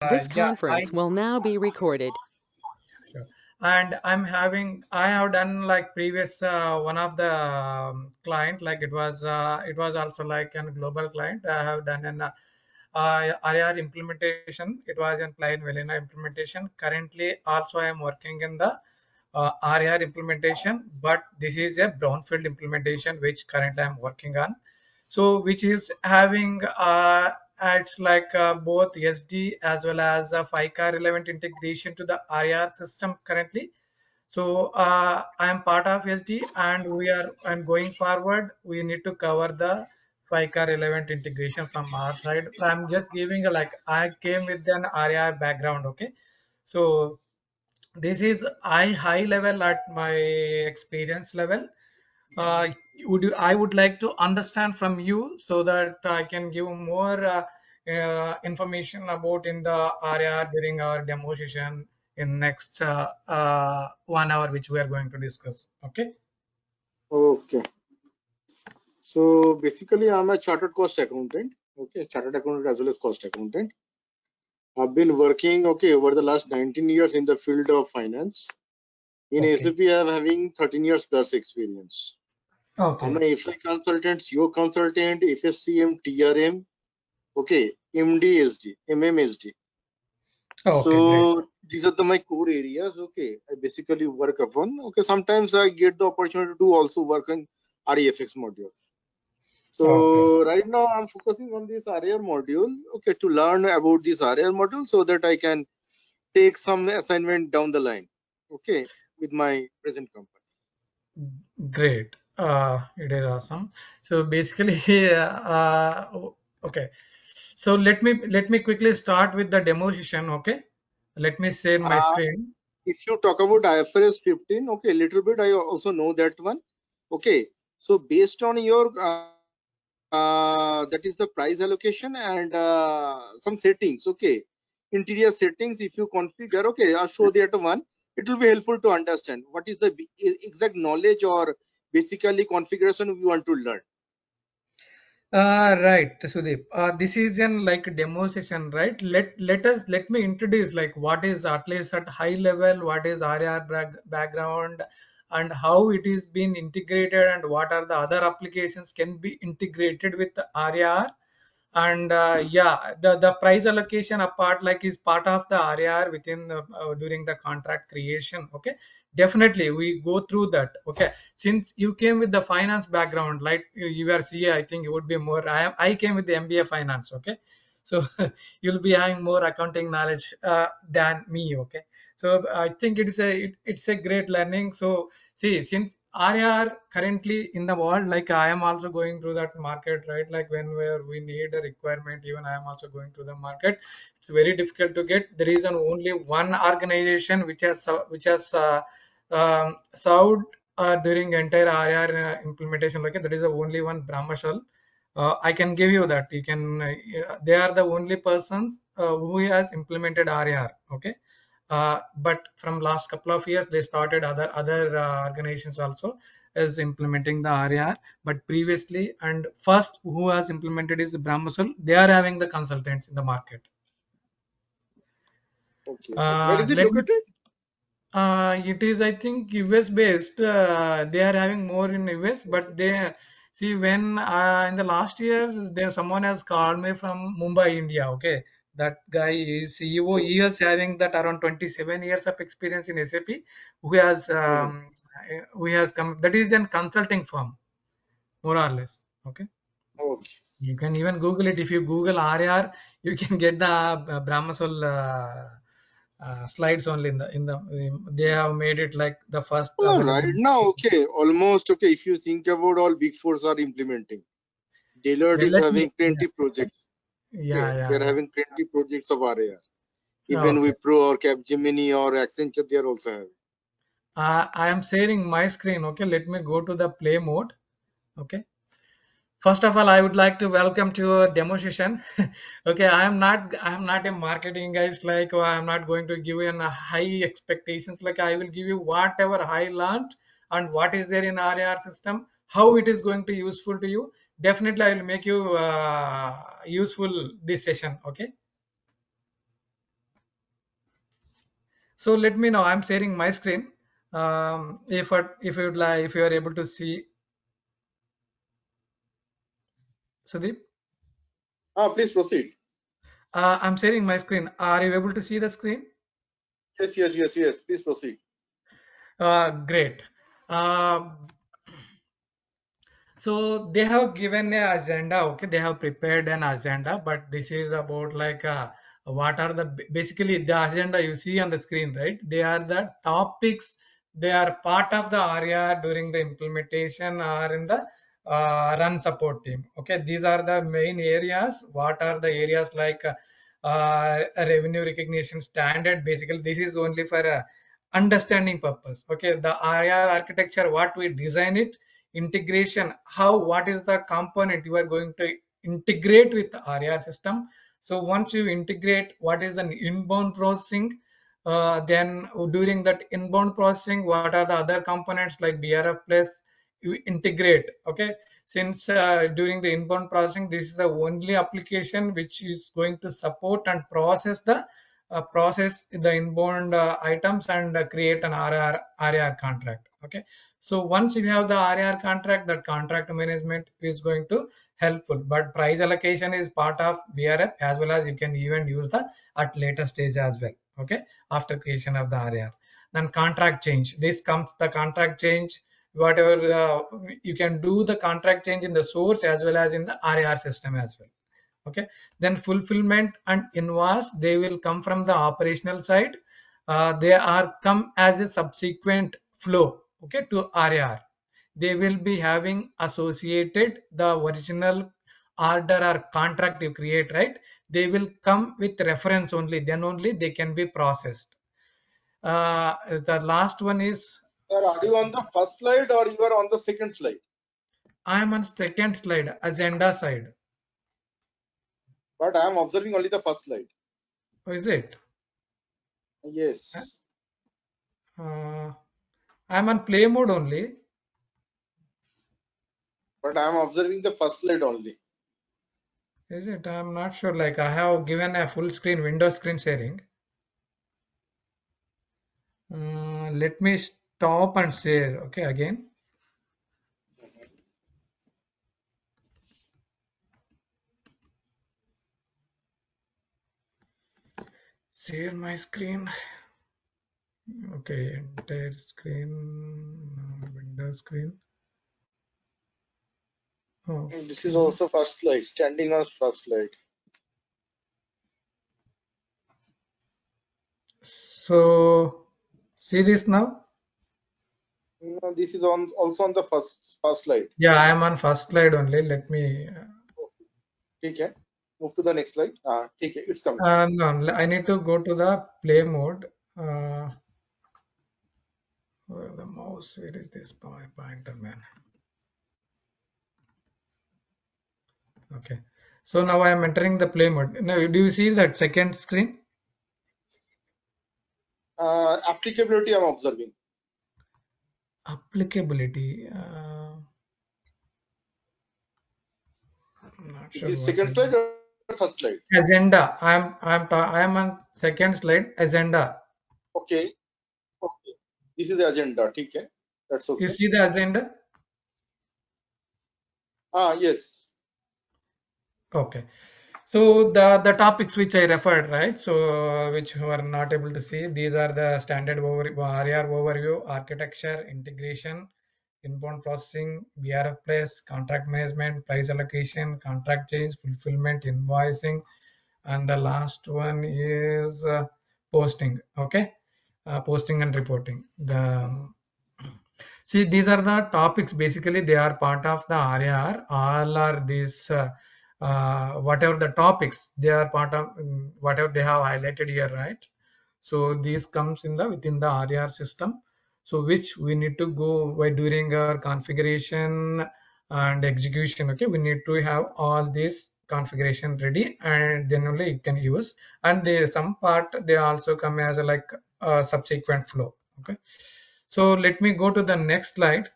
This Yeah, I conference will now be recorded. sure. And I have done like previous one of the client, like it was also like a global client. I have done an RAR implementation. It was in plain vanilla implementation. Currently, also I am working in the RAR implementation, but this is a brownfield implementation which currently I'm working on. So which is having it's like both SD as well as a FICA relevant integration to the RAR system currently. So I am part of SD, and I'm going forward. We need to cover the FICA relevant integration from our side. I'm just giving a, like I came with an RAR background. Okay, so this is high level at my experience level. uh, I would like to understand from you so that I can give more information about in the area during our demo session in next 1 hour, which we are going to discuss. Okay. Okay. So basically, I'm a chartered cost accountant. Okay, chartered accountant as well as cost accountant. I've been working over the last 19 years in the field of finance. In Okay. SAP, I'm having 13 years plus experience. I'm Okay. a FI consultant, CO consultant, FSCM, TRM. Okay, MDSD, MMSD. Okay. Great. So these are my core areas. Okay, I basically work upon. Okay, sometimes I get the opportunity to also work on REFX module. Okay. So right now I'm focusing on this RAR module, okay, to learn about this RAR module so that I can take some assignment down the line, okay, with my present company. Great. It is awesome. So basically, okay. So let me quickly start with the demo session. Okay. Let me share my Uh, screen. if you talk about IFRS 15, okay, little bit I also know that one. Okay, so based on your that is the price allocation and some settings, okay, interior settings. If you configure, okay, I'll show that one. It will be helpful to understand what is the exact knowledge or basically configuration we want to learn. Right, Sudeep. This is an like demo session, right? Let me introduce like what is at least at high level, what is RAR background, and how it is being integrated, and what are the other applications can be integrated with the RAR. And yeah, the price allocation apart like is part of the RAR within during the contract creation. Okay, definitely we go through that. Okay, since you came with the finance background, like you are CA, I think you would be more. I came with the MBA finance. Okay, so you'll be having more accounting knowledge than me. Okay, so I think it's a great learning. So see, since RAR currently in the world, like I am also going through that market, right? Like when where we need a requirement, even I am also going through the market. It's very difficult to get. There is only one organization which has served during entire RR implementation. Like there is only one Brahmashal. I can give you that. You can. They are the only persons who has implemented RAR. Okay. But from last couple of years, they started other organizations also as implementing the RAR. But previously and first who has implemented is Brahmasul. They are having the consultants in the market. Okay, okay. Where is it Let me located? it is, I think, US based. They are having more in US, Okay. but they see when in the last year, there someone has called me from Mumbai, India. Okay, that guy is CEO. Oh, He is having that around 27 years of experience in SAP. Who has mhm. who has come? That is a consulting firm, more or less. Okay. Okay. You can even Google it. If you Google RAR, you can get the Brahmasol slides only they have made it like the first Well, right available. now, okay, almost okay. If you think about all big fours are implementing, Deloitte Yeah, is let me. having Yeah, 20 projects. yeah, Okay, yeah, they're yeah. having 20 projects of RAR. Even Okay. Wipro or Capgemini or Accenture, they are also having. I am sharing my screen. Okay, let me go to the play mode. Okay. First of all, I would like to welcome to a demo session. Okay, I am not a marketing guys, like I am not going to give you a high expectations. Like I will give you whatever I learned and what is there in RAR system, how it is going to useful to you. Definitely, I will make you useful this session. Okay. So let me know. I'm sharing my screen. If you'd like, if you are able to see, Sudeep, Please proceed. I'm sharing my screen. Are you able to see the screen? Yes, yes, yes, yes. Please proceed. Great. Uh, So they have given a agenda, okay? They have prepared an agenda, but this is about like what are the basically the agenda you see on the screen, right? They are the topics. They are part of the area during the implementation or in the run support team. Okay, these are the main areas. What are the areas like a revenue recognition standard? Basically, this is only for understanding purpose. Okay, the area architecture, what we design it, integration, how, what is the component you are going to integrate with the RAR system. So once you integrate, what is the inbound processing, then during that inbound processing, what are the other components like BRF plus you integrate. Okay, since during the inbound processing, this is the only application which is going to support and process the inbound items and create an RAR contract. Okay, so once you have the RAR contract, that contract management is going to helpful. But price allocation is part of BRF, as well as you can even use the at later stage as well. Okay, after creation of the RAR, then contract change. This comes the contract change. Whatever you can do the contract change in the source as well as in the RAR system as well. Okay, then fulfillment and invoice, they will come from the operational side. They are come as a subsequent flow, okay, to RAR. They will be having associated the original order or contract you create, right? They will come with reference only, then only they can be processed. The last one is, Sir, are you on the first slide or you are on the second slide? I am on second slide, agenda side. But I am observing only the first slide. Oh, is it? Yes. uh, I'm on play mode only. But I am observing the first slide only. Is it? I'm not sure. Like I have given a full screen, window screen sharing. Let me stop and share. Okay, again. Share my screen. Okay, entire screen, window screen. And this is Okay. also first slide, standing on first slide. So, see this now? No, this is on also on the first slide. Yeah, I am on first slide only. Let me. Okay. Move to the next slide. Okay, it's coming. No, I need to go to the play mode. Uh, where the mouse? Where is this pointer, man? Okay. So now I am entering the play mode. Now, do you see that second screen? Applicability I'm observing. Applicability. I'm not Is sure this what second slide or third slide? agenda. I'm on second slide. Agenda. Okay. Okay. This is the agenda. Okay. That's You okay. see the agenda? Yes. Okay. So the topics which I referred, right? So which were not able to see, these are the standard RAR overview, architecture, integration, inbound processing, BRF place, contract management, price allocation, contract change, fulfillment, invoicing, and the last one is posting. Okay, posting and reporting. The See, these are the topics. Basically, they are part of the RAR. All are these, whatever the topics, they are part of whatever they have highlighted here, right? So these comes in the within the RAR system. So which we need to go by during our configuration and execution. Okay, we need to have all this configuration ready, and then only you can use. And there some part they also come as a like a subsequent flow. Okay, so let me go to the next slide.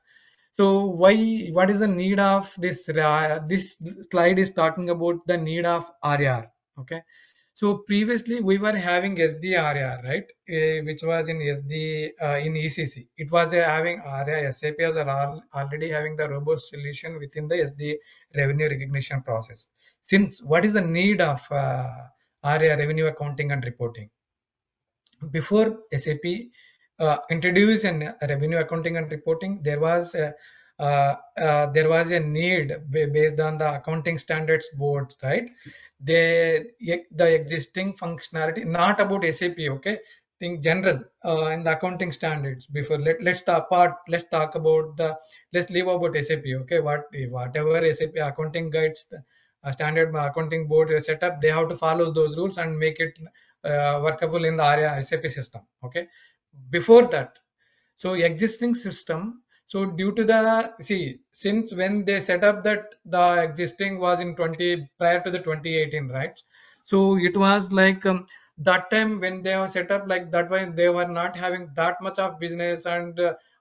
So what is the need of this? This slide is talking about the need of RAR. Okay. So previously we were having SDRR, right, which was in SD in ECC. It was having RAR. SAP was already having the robust solution within the SD revenue recognition process. Since what is the need of RAR, revenue accounting and reporting? Before SAP introduced an revenue accounting and reporting, there was a need based on the accounting standards boards, right? The existing functionality, not about SAP, okay? Think general in the accounting standards. Before let's talk about the let's leave about SAP, okay? Whatever SAP accounting guides, standard accounting board set up, they have to follow those rules and make it workable in the area SAP system. Okay. Before that, so existing system. So due to the since when they set up that the existing was in 20 prior to the 2018, right? So it was like that time when they were set up like that way they were not having that much of business, and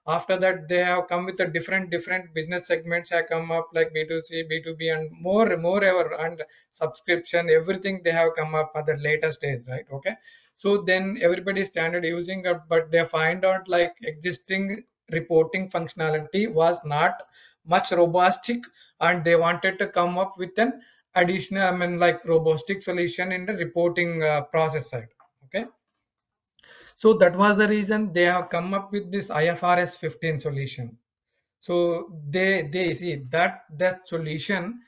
after that they have come with a different business segments have come up like B2C, B2B, and more ever, and subscription, everything they have come up at the later stage, right? Okay. So then everybody started using it, but they find out like existing reporting functionality was not much robustic, and they wanted to come up with an additional, I mean, like robustic solution in the reporting process side. Okay. So that was the reason they have come up with this IFRS 15 solution. So they see that solution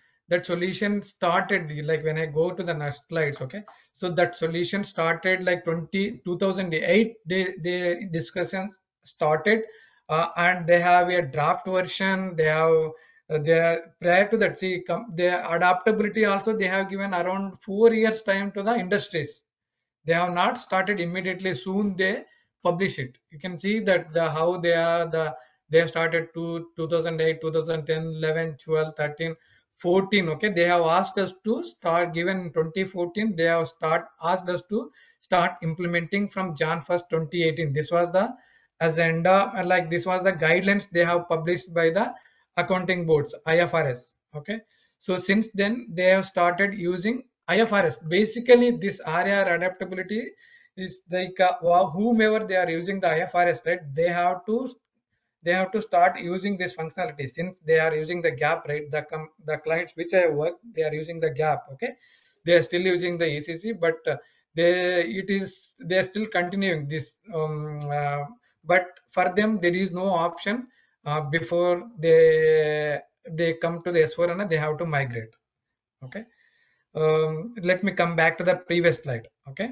started like when I go to the next slides. Okay. So that solution started like 2008. They discussions started, and they have a draft version. They have prior to that, their adaptability also they have given around 4 years time to the industries. They have not started immediately. Soon they publish it. You can see that how they have started to 2008, 2010, 11, 12, 13, 14. Okay, they have asked us to start given in 2014. They have start asked us to start implementing from Jan 1st 2018. This was the agenda, and like this was the guidelines they have published by the accounting boards, IFRS. Okay, so since then they have started using IFRS. Basically, this RAR adaptability is like whomever they are using the IFRS, right? They have to start using this functionality since they are using the gap, right? The clients which I work, they are using the gap. Okay, they are still using the ECC, but they are still continuing this. But for them, there is no option before they come to the S4HANA, they have to migrate. Okay. Let me come back to the previous slide. Okay,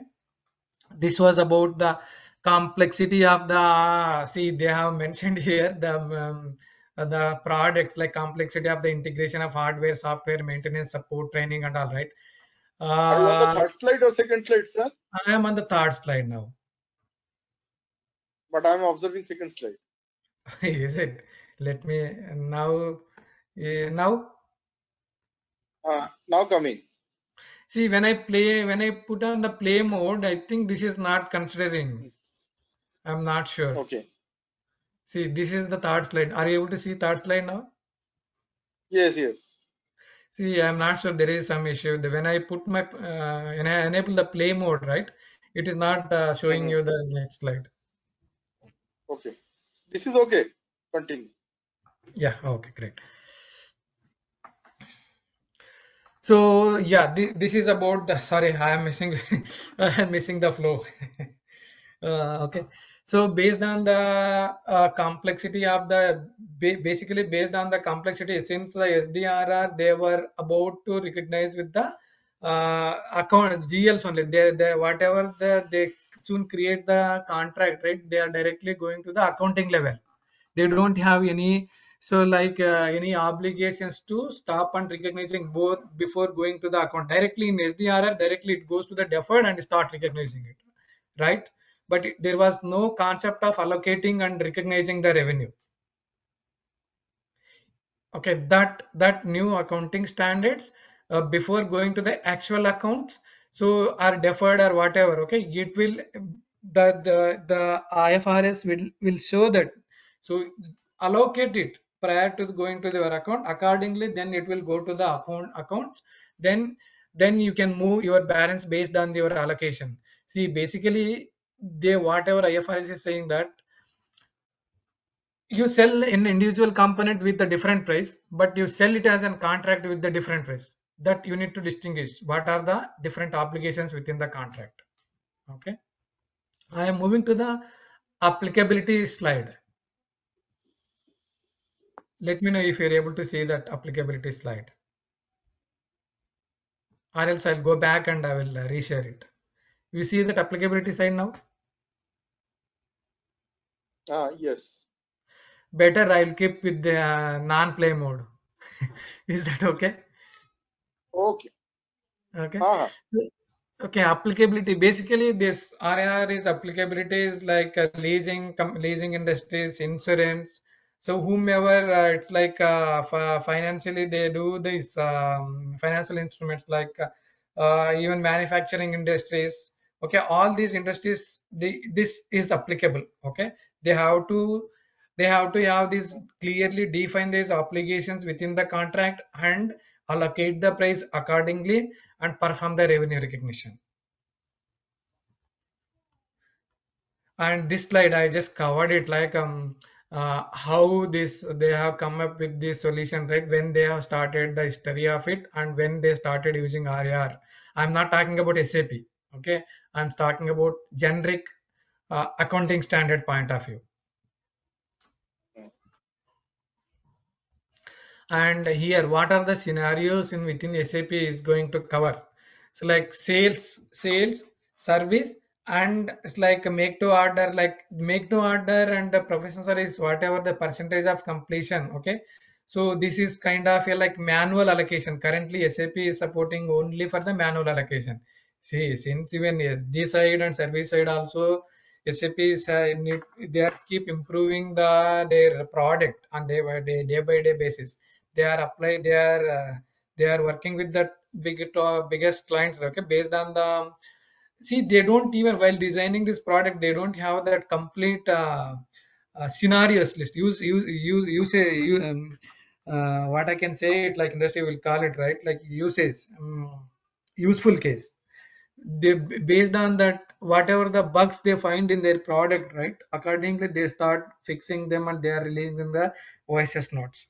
this was about the complexity of the, they have mentioned here the products, like complexity of the integration of hardware, software, maintenance, support, training, and all, right. Are you on the uh, third slide or second slide, sir? I am on the third slide now. But I'm observing second slide. Is it? Let me now. Now, Now coming. see, when I put on the play mode, I think this is not considering. I'm not sure. Okay. See, this is the third slide. Are you able to see third slide now? Yes, yes. See, I'm not sure, there is some issue. When I put when I enable the play mode, right? It is not showing Mhm. you the next slide. Okay. This is okay. Continue. Yeah. Okay. Great. So yeah, this is about sorry, I am missing I am missing the flow. Okay. So based on the complexity of the basically based on the complexity, since the SDRR they were about to recognize with the account GLs only. They whatever they soon create the contract, right? They are directly going to the accounting level. They don't have any any obligations to stop and recognizing both before going to the account directly in SDRR. Directly it goes to the deferred and start recognizing it, right? But there was no concept of allocating and recognizing the revenue. Okay, that new accounting standards before going to the actual accounts, so are deferred or whatever. Okay, it will the IFRS will show that. So allocate it prior to going to your account accordingly, then it will go to the accounts. Then then you can move your balance based on your allocation. See, basically, they whatever IFRS is saying that you sell an individual component with a different price, but you sell it as a contract with the different price. That you need to distinguish what are the different obligations within the contract. Okay, I am moving to the applicability slide. Let me know if you're able to see that applicability slide, or else I'll go back and I will reshare it. You see that applicability slide now? Yes. Better I'll keep with the non-play mode. Is that okay? Okay. Okay. Uh-huh. Okay, applicability. Basically, this RAR is applicability is like leasing, leasing industries, insurance. So whomever it's like financially they do these financial instruments like even manufacturing industries. Okay, all these industries, this is applicable. Okay, they have to they have to have these clearly define these obligations within the contract and allocate the price accordingly and perform the revenue recognition. And this slide I just covered it like how this they have come up with this solution, right? When they have started the history of it and when they started using RAR. I'm not talking about SAP. Okay, I'm talking about generic accounting standard point of view. And here, what are the scenarios in within SAP is going to cover? So like sales, service, and it's like a make to order, and the professional service, whatever the percentage of completion. Okay. So this is kind of a like manual allocation. Currently, SAP is supporting only for the manual allocation. See, since even SD side and service side also, SAP is they are keep improving their product on day by day basis. They are apply they are working with the biggest clients, okay, based on the see they don't even while designing this product they don't have that complete scenarios list. What I can say it like industry will call it, right, like usage, useful case. They based on that whatever the bugs they find in their product, right, accordingly they start fixing them and they are releasing the OSS notes.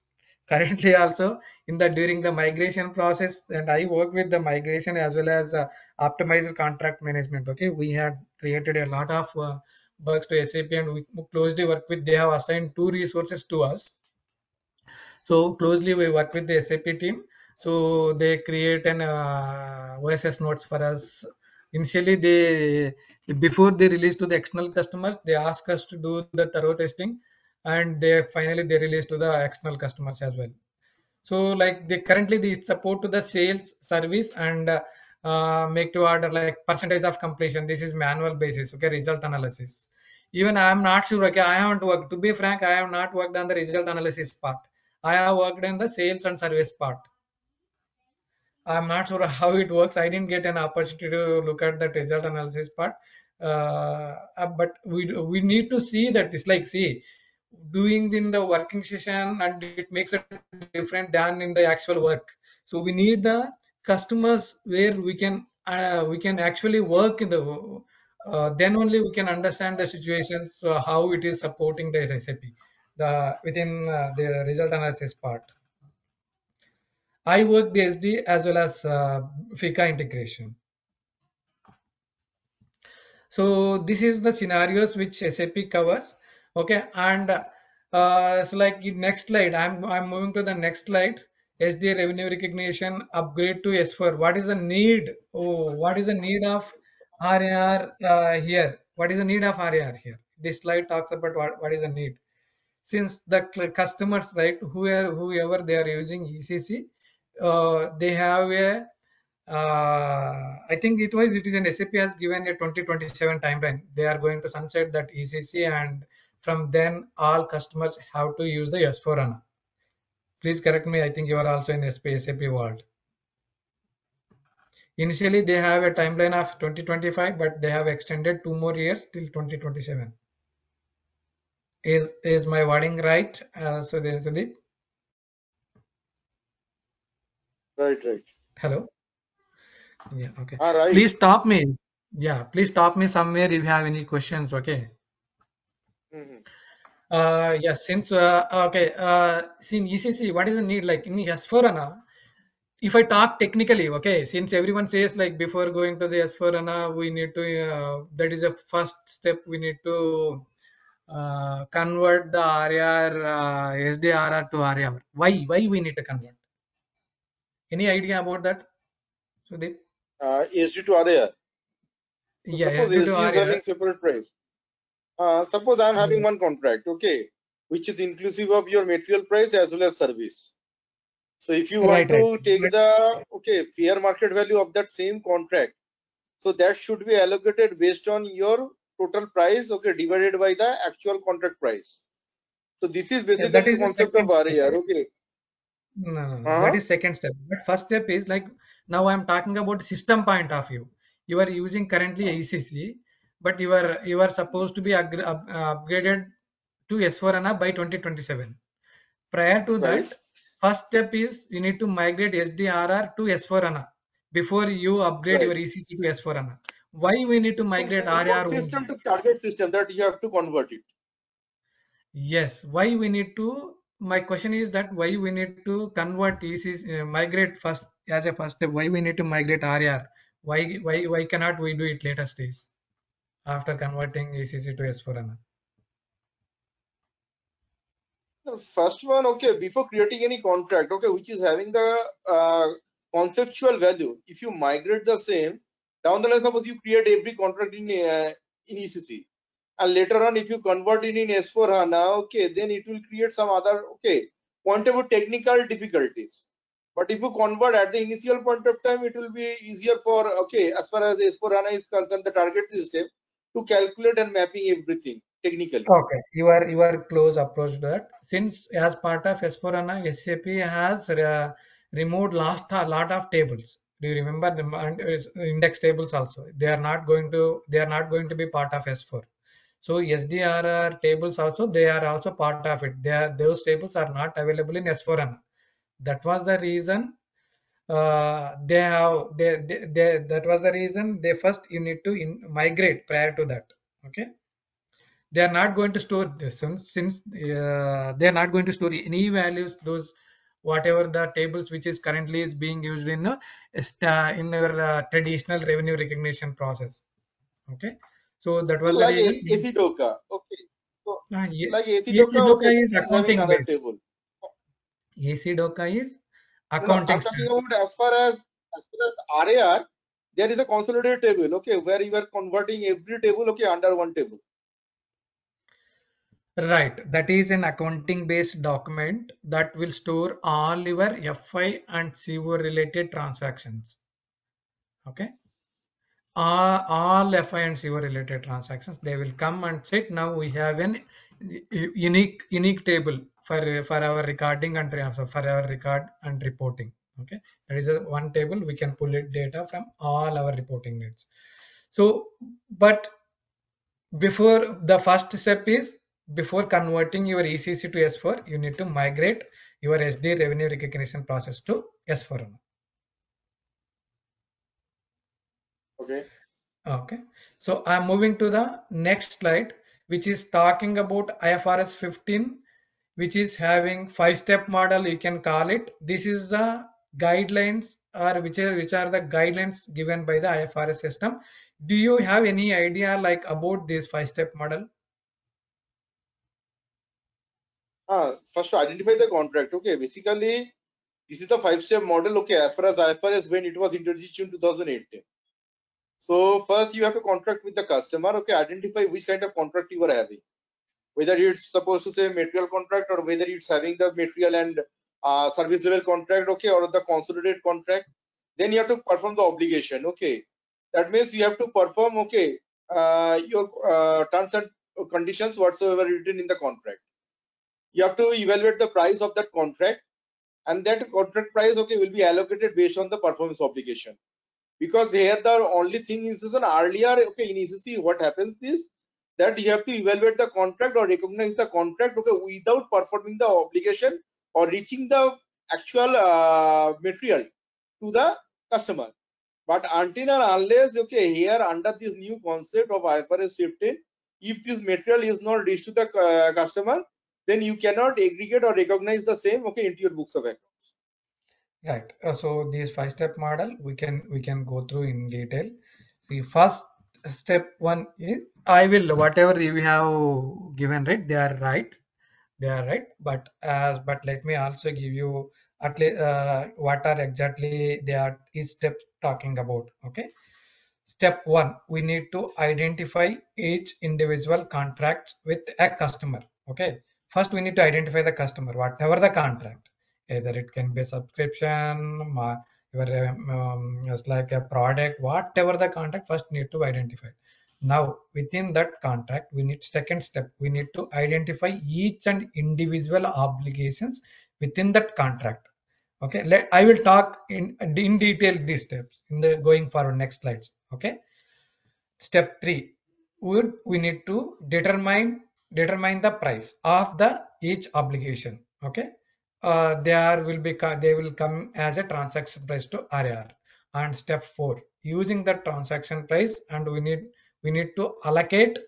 Currently also in the during the migration process, and I work with the migration as well as optimizer contract management. Okay, we had created a lot of bugs to SAP and we closely work with, they have assigned two resources to us. So closely we work with the SAP team. So they create an OSS notes for us. Initially, they before they release to the external customers, they ask us to do the thorough testing, and they finally they release to the external customers as well. So like they currently they support to the sales, service, and make to order like percentage of completion. This is manual basis. Okay, result analysis. Even I am not sure. Okay, I haven't worked. To be frank, I have not worked on the result analysis part. I have worked in the sales and service part. I'm not sure how it works. I didn't get an opportunity to look at that result analysis part. But we need to see that it's like see doing in the working session and it makes it different than in the actual work. So we need the customers where we can actually work in the then only we can understand the situations how it is supporting the recipe the within the result analysis part. I work the SD as well as FICA integration. So this is the scenarios which SAP covers. Okay, and so like in next slide, I'm moving to the next slide. SD revenue recognition upgrade to S4. What is the need? Oh, what is the need of RAR here? What is the need of RAR here? This slide talks about what is the need. Since the customers, right, whoever they are using ECC, they have a I think it is an SAP has given a 2027 timeline. They are going to sunset that ECC, and from then all customers have to use the S4HANA. Please correct me. I think you are also in SAP world. Initially, they have a timeline of 2025, but they have extended 2 more years till 2027. Is my wording right? So there is a Right, right. hello. Yeah, okay. Ah, right. Please stop me. Yeah, please stop me somewhere if you have any questions, okay? Mhm. Yes, since okay, in ECC, what is the need like in S4HANA? If I talk technically, okay, since everyone says like before going to the S4HANA, we need to that is a first step. We need to convert the RAR SDRR to RAR. Why we need to convert? Any idea about that, Sudeep? SD to other. So Yeah, suppose SD to SD is RAR. having separate price. Suppose I'm having Yeah, one contract, okay, which is inclusive of your material price as well as service. So if you want right. to take But the fair market value of that same contract, so that should be allocated based on your total price, okay, divided by the actual contract price. So this is yeah, basically that the is the concept of second step. RAR, okay. No. That Uh-huh. is second step. But first step is like now I'm talking about system point of view. You are using currently ECC, but you are supposed to be upgraded to S4HANA by 2027. Prior to Right, that, first step is you need to migrate SDRR to S4HANA before you upgrade your right. ECC to S4HANA. Why we need to So migrate dashboard RAR only? system to target system that you have to convert it. Yes, why we need to? My question is that why we need to convert ECC, migrate first as a first step? Why we need to migrate RAR? Why cannot we do it later stage after converting ECC to S4HANA? The first one, okay, before creating any contract, okay, which is having the conceptual value, if you migrate the same, down the line, suppose you create every contract in ECC, and later on, if you convert it in S4HANA, okay, then it will create some other, okay, pointable technical difficulties. But if you convert at the initial point of time, it will be easier for, okay, as far as S4HANA is concerned, the target system to calculate and mapping everything technically. Okay, you are close approach to that. Since as part of S4HANA, SAP has removed lot of tables. Do you remember the index tables also? They are not going to be part of S4. So SDRR tables also they are also part of it. Those tables are not available in S4HANA. That was the reason that was the reason they first you need to migrate prior to that. Okay, they are not going to store this since they are not going to store any values those whatever the tables which is currently is being used in in our traditional revenue recognition process. Okay, so that was the Like reason. AC Doka. Okay. So like AC AC Doka, Doka okay, is this is having accounting another based. table. AC Doka is No, accounting I'm talking standard. about as far as RAR, there is a consolidated table, okay, where you are converting every table, okay, under one table. Right, that is an accounting based document that will store all your FI and CO related transactions. Okay, all FI and CO related transactions they will come and sit. Now we have an unique table for our recording and for our record and reporting. Okay, that is a one table we can pull it data from all our reporting needs. So, but before the first step is before converting your ECC to S4, you need to migrate your SD revenue recognition process to S4. Okay. Okay, so I'm moving to the next slide, which is talking about IFRS 15, which is having five-step model. You can call it. This is the guidelines, or which are the guidelines given by the IFRS system. Do you have any idea like about this five-step model? First identify the contract. Okay, basically this is the five-step model. Okay, as far as IFRS when it was introduced in 2018. So first you have to contract with the customer. Okay, identify which kind of contract you are having, whether it's supposed to say material contract or whether it's having the material and service level contract, okay, or the consolidated contract. Then you have to perform the obligation. Okay, that means you have to perform, okay, your terms and conditions whatsoever written in the contract. You have to evaluate the price of that contract, and that contract price, okay, will be allocated based on the performance obligation. Because here the only thing is an earlier, okay, in ECC what happens is that you have to evaluate the contract or recognize the contract, okay, without performing the obligation or reaching the actual material to the customer. But until and unless, okay, here under this new concept of IFRS 15, if this material is not reached to the customer, then you cannot aggregate or recognize the same, okay, into your books of accounts. Right. So this five-step model we can go through in detail. See, first step one is I will whatever you have given, right? They are right. They are right. But let me also give you at least what are exactly they are each step talking about. Okay. Step one, we need to identify each individual contracts with a customer. Okay. First, we need to identify the customer, whatever the contract. Either it can be a subscription, it's like a product, whatever the contract, first need to identify. Now, within that contract, we need second step, we need to identify each and individual obligations within that contract. Okay, I will talk in detail these steps in the going forward next slides. Okay, step three, we need to determine the price of the each obligation. Okay, they will come as a transaction price to RAR. And step four, using the transaction price, and we need to allocate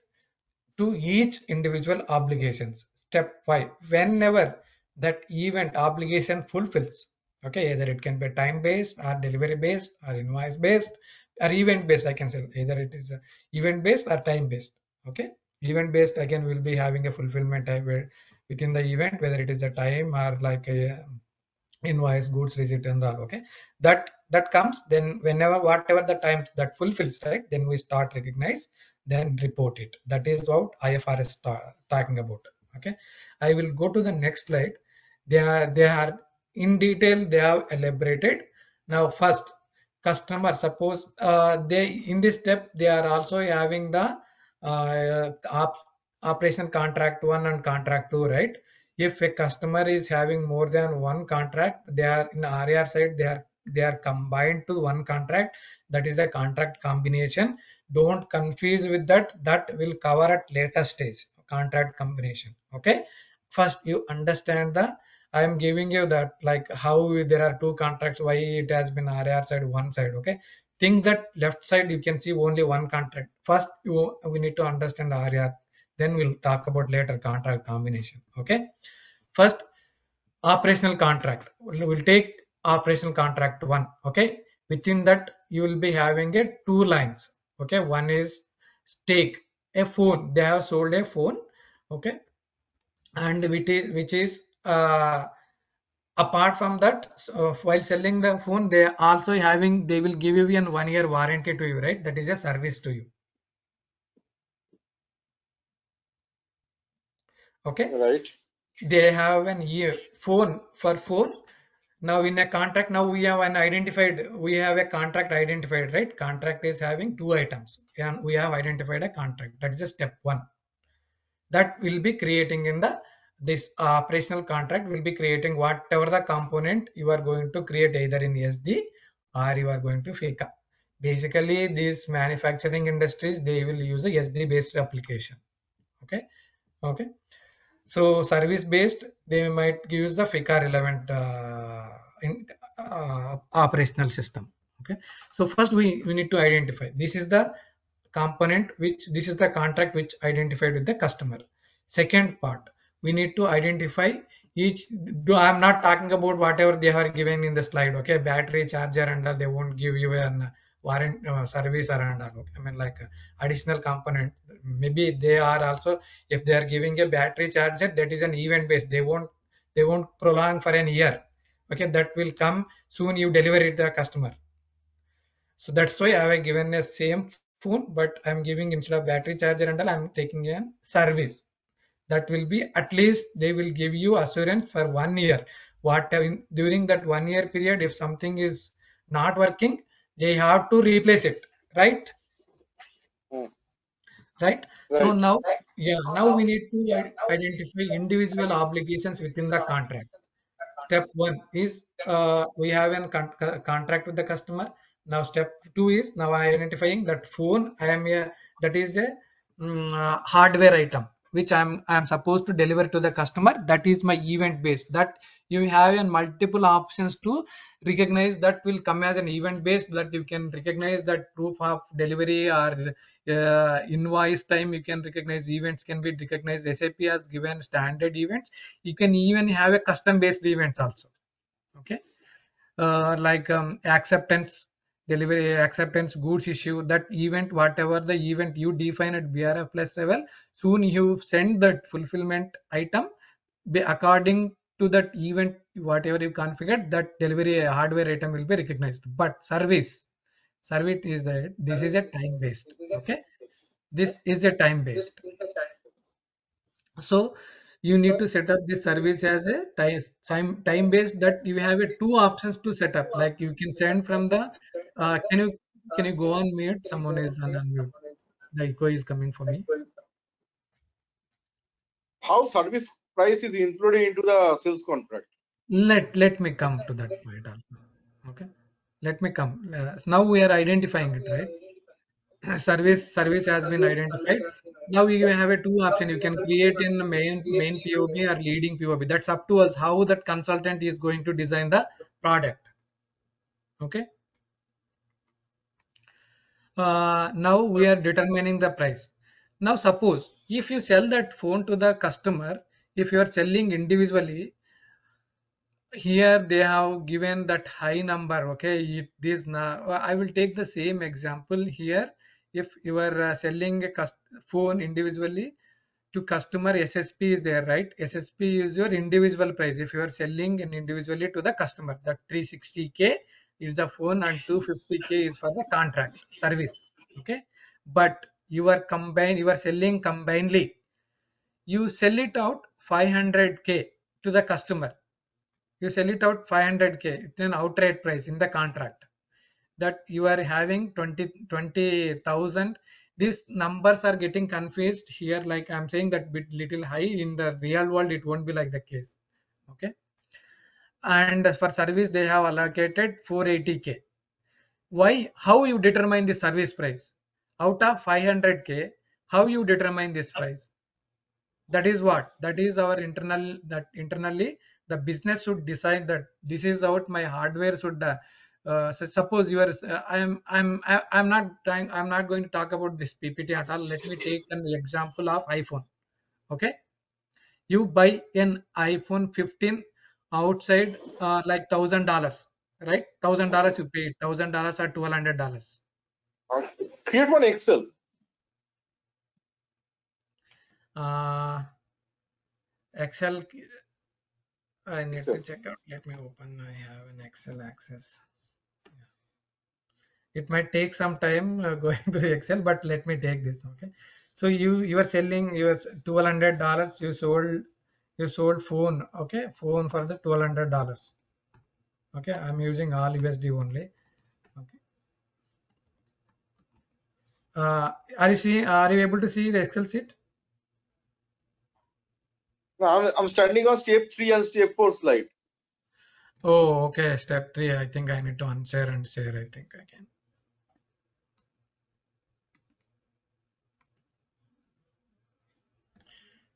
to each individual obligations. Step 5, whenever that event obligation fulfills, okay, either it can be time based or delivery based or invoice based or event based, I can say either it is event based or time based. Okay, event based again will be having a fulfillment time within the event, whether it is a time or like a invoice, goods receipt and all. Okay, that comes then whenever whatever the time that fulfills, right, then we start recognize, then report it. That is what IFRS talking about. Okay, I will go to the next slide. They are in detail, they have elaborated. Now first, customer, suppose they in this step they are also having the operation contract 1 and contract 2, right? If a customer is having more than one contract, they are in RAR side, they are combined to one contract. That is the contract combination. Don't confuse with that. That will cover at later stage. Contract combination. Okay. First, you understand the. I am giving you that like how there are two contracts. Why it has been RAR side one side. Okay. Think that left side you can see only one contract. First, we need to understand the RAR, then we'll talk about later contract combination. Okay, first operational contract, we'll take operational contract 1. Okay, within that you will be having a two lines. Okay, one is take a phone, they have sold a phone. Okay, and which is apart from that, while selling the phone, they will give you a 1 year warranty to you, right? That is a service to you. Okay, Right. they have an year phone for phone. Now in a contract, now we have a contract identified, right? Contract is having two items and we have identified a contract. That is a step one. That will be creating in the this operational contract will be creating whatever the component you are going to create either in SD or you are going to FICA. Basically, these manufacturing industries, they will use a SD based application. Okay. Okay. So service based, they might use the FICA relevant operational system. Okay. So first we need to identify this is the component which this is the contract which identified with the customer. Second part, we need to identify each. I'm not talking about whatever they are given in the slide. Okay, battery charger and all, they won't give you an warrant service or and all. Okay? I mean like additional component. Maybe they are also, if they are giving a battery charger, that is an event based. They won't prolong for an year. Okay, that will come soon. You deliver it to the customer. So that's why I have given a same phone, but I'm giving instead of battery charger and all, I'm taking a service. That will be at least they will give you assurance for 1 year. During that 1 year period, if something is not working, they have to replace it, right? Hmm. Right. So Right. now, yeah, now we need to identify individual obligations within the contract. Step one is we have a contract with the customer. Now step two is now identifying that phone. That is a hardware item. which I'm supposed to deliver to the customer. That is my event based. That you have a multiple options to recognize, that will come as an event based, that you can recognize that proof of delivery or invoice time. You can recognize events, can be recognized. SAP has given standard events. You can even have a custom based events also. Okay. Like acceptance, delivery acceptance, goods issue, that event, whatever the event you define at BRF plus level, soon you send that fulfillment item according to that event, whatever you configured, that delivery hardware item will be recognized. But service is that this is a time based. Okay, this is a time based. So you need to set up this service as a time based, that you have a two options to set up. Like you can send from the can you go on mute? Someone is on unmute. The echo is coming for me. How service price is included into the sales contract? Let me come to that point also. Okay, let me come. Now we are identifying it, right? Service has been identified. Now you have a two option. You can create in the main POB or leading POB. That's up to us how that consultant is going to design the product. Okay. Now we are determining the price. Now suppose if you sell that phone to the customer, if you are selling individually, here they have given that high number. Okay, this now I will take the same example here. If you are selling a phone individually to customer, SSP is there, right? SSP is your individual price. If you are selling an individually to the customer, that 360K is the phone and 250K is for the contract service. Okay, but you are selling combinedly. You sell it out 500K to the customer. You sell it out 500K. It's an outright price in the contract, that you are having 20,000. These numbers are getting confused here. Like I'm saying that bit little high, in the real world it won't be like the case. Okay. And as for service, they have allocated 480K. Why? How you determine the service price out of 500K? How you determine this price? That is what, that is our internal, that internally the business should decide that this is what my hardware should so suppose you are I'm not trying, I'm not going to talk about this PPT at all. Let me take an example of iPhone. Okay, you buy an iPhone 15 outside like $1,000, right? $1,000 you pay, $1,000 or $1,200. Create one Excel. uh, Excel, I need to Excel. check out. Let me open. I have an Excel access. It might take some time going to Excel, but let me take this. Okay. So you are selling your $1,200. You sold phone. Okay, phone for the $1,200. Okay, I'm using all USD only. Okay. Are you seeing? Are you able to see the Excel sheet? Now I'm standing on step 3 and step 4 slide. Oh, okay. Step 3. I think I need to unshare and share. I think I can.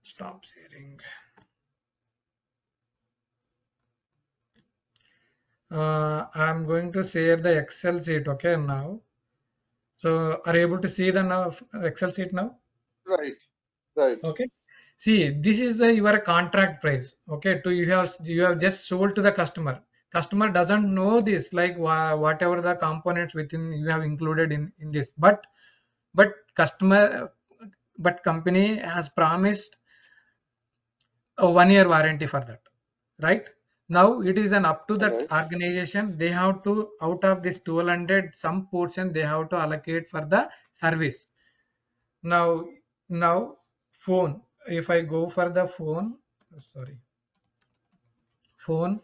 Stop sharing. I'm going to share the Excel sheet. Okay, now. So are you able to see the now Excel sheet now? Right. Right. Okay. See, this is the your contract price. Okay, to you have just sold to the customer. Customer doesn't know this, like whatever the components within you have included in this. But customer, but company has promised a 1 year warranty for that, right? Now it is an up to that Right. organization. They have to, out of this 1200, some portion they have to allocate for the service. Now phone, if I go for the phone, sorry, phone,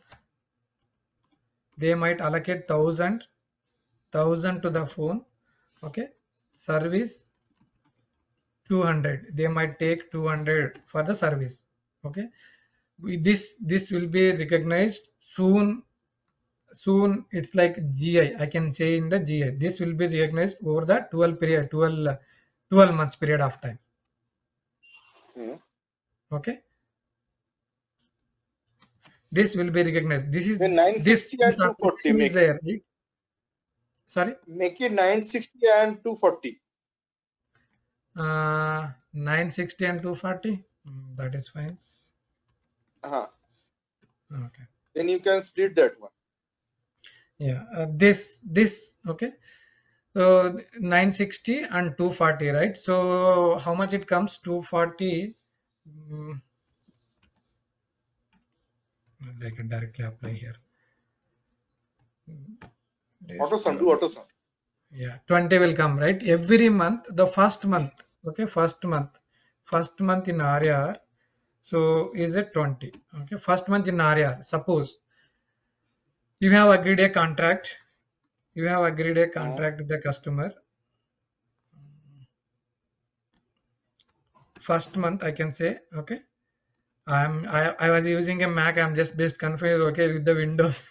they might allocate thousand to the phone. Okay, service 200, they might take 200 for the service. Okay, this will be recognized soon. It's like GI, I can say in the GI, this will be recognized over the 12 months period of time. Hmm. Okay, this will be recognized. This is Then this 960 this and 240 application is make it. there, right? Sorry, Make it 960 and 240. 960 and 240. That is fine. Uh-huh. Okay. Then you can split that one. Yeah. This okay. So 960 and 240, right? So how much it comes? 240. Mm, I can directly apply here. This Auto sum, do 12. auto sum. Yeah, 20 will come, right? Every month, the first month, okay, first month in RAR. So is it 20? Okay, first month in RAR. Suppose you have agreed a contract, you have agreed a Uh-huh. contract with the customer. First month, I can say, okay, I was using a Mac. I'm just bit confused. Okay, with the Windows,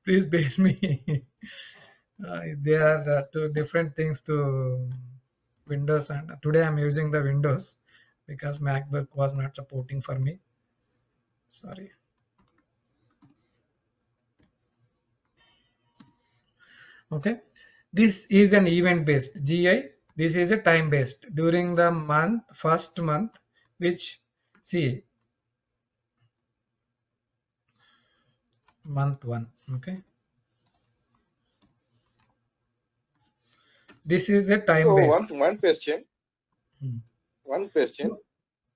please bear me. There are two different things to Windows, and today I'm using the Windows because MacBook was not supporting for me. Sorry. Okay, this is an event based GI. This is a time based during the month, first month, which see month one. Okay, this is a time So based. one question. Hmm. One question.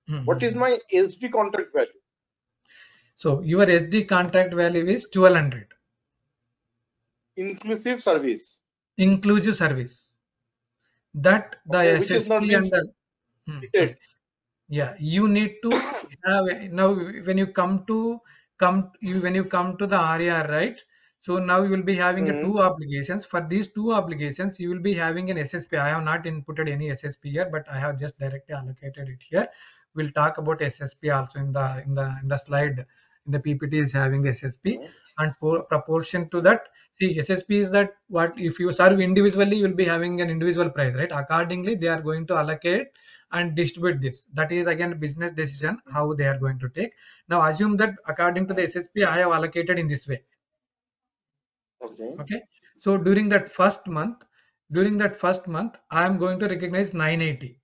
Hmm, hmm, What is hmm. my SD contract value? So your SD contract value is 1200, Inclusive service. inclusive service. That the Okay, which is not SSP being and the sorry. stated. Yeah, you need to have now when you come to when you come to the RAR, right? So now you will be having a Hmm. two obligations. For these two obligations, you will be having an SSP. I have not inputted any SSP here, but I have just directly allocated it here. We'll talk about SSP also in the slide. In the PPT is having SSP, Hmm. and proportion to that, see SSP is that what if you serve individually, you will be having an individual price, right? Accordingly, they are going to allocate and distribute this. That is again business decision how they are going to take. Now assume that according to the Hmm. SSP I have allocated in this way. Okay. Okay. So during that first month I am going to recognize 980.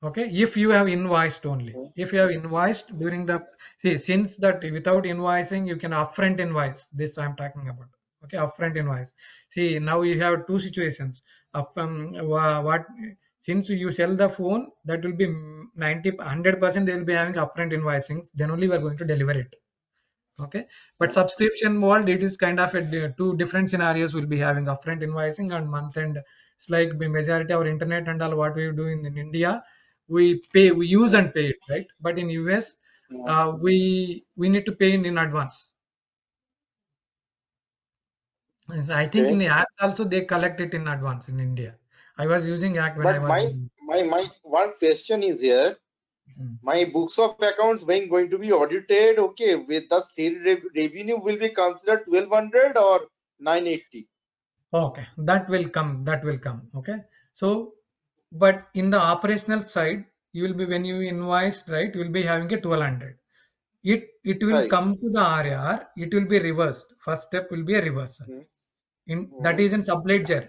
Okay, if you have invoiced only, Hmm. if you have invoiced during the, see, since that without invoicing you can upfront invoice, this I'm talking about. Okay, upfront invoice. See, now you have two situations. What, since you sell the phone, that will be 100% they will be having upfront invoicing, then only we are going to deliver it. Okay, but Hmm. subscription world, it is kind of two different scenarios. Will be having upfront invoicing and month end. It's like the majority of our internet and all what we do in India, we use Hmm. and pay it, right? But in US, Hmm. we need to pay in advance. And I think in Okay. the act also they collect it in advance in India. I was using act when I But was my one question is here. Mm. My books of accounts when going to be audited, okay, with the sale revenue will be considered 1200 or 980. Okay, that will come. That will come. Okay, so but in the operational side, you will be when you invoice, right? You will be having a 1200. It will Right. come to the RAR. It will be reversed. First step will be a reversal. Hmm. In that Hmm. is in subledger.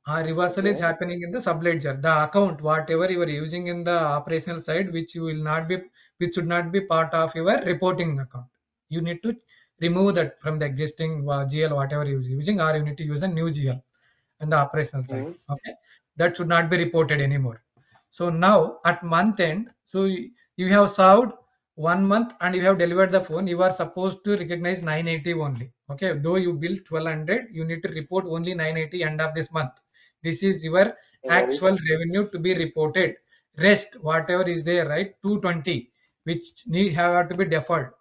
Reversal is Okay. happening in the subledger. The account, whatever you are using in the operational side, which you will not be, which should not be part of your reporting account. You need to remove that from the existing GL, whatever you are using, or you need to use a new GL and the operational side. Hmm. Okay, that should not be reported anymore. So now at month end, so you have served 1 month and you have delivered the phone. You are supposed to recognize 980 only. Okay, though you bill 1200, you need to report only 980 end of this month. This is your Right. actual revenue to be reported. Rest whatever is there, right? 220, which need have to be deferred,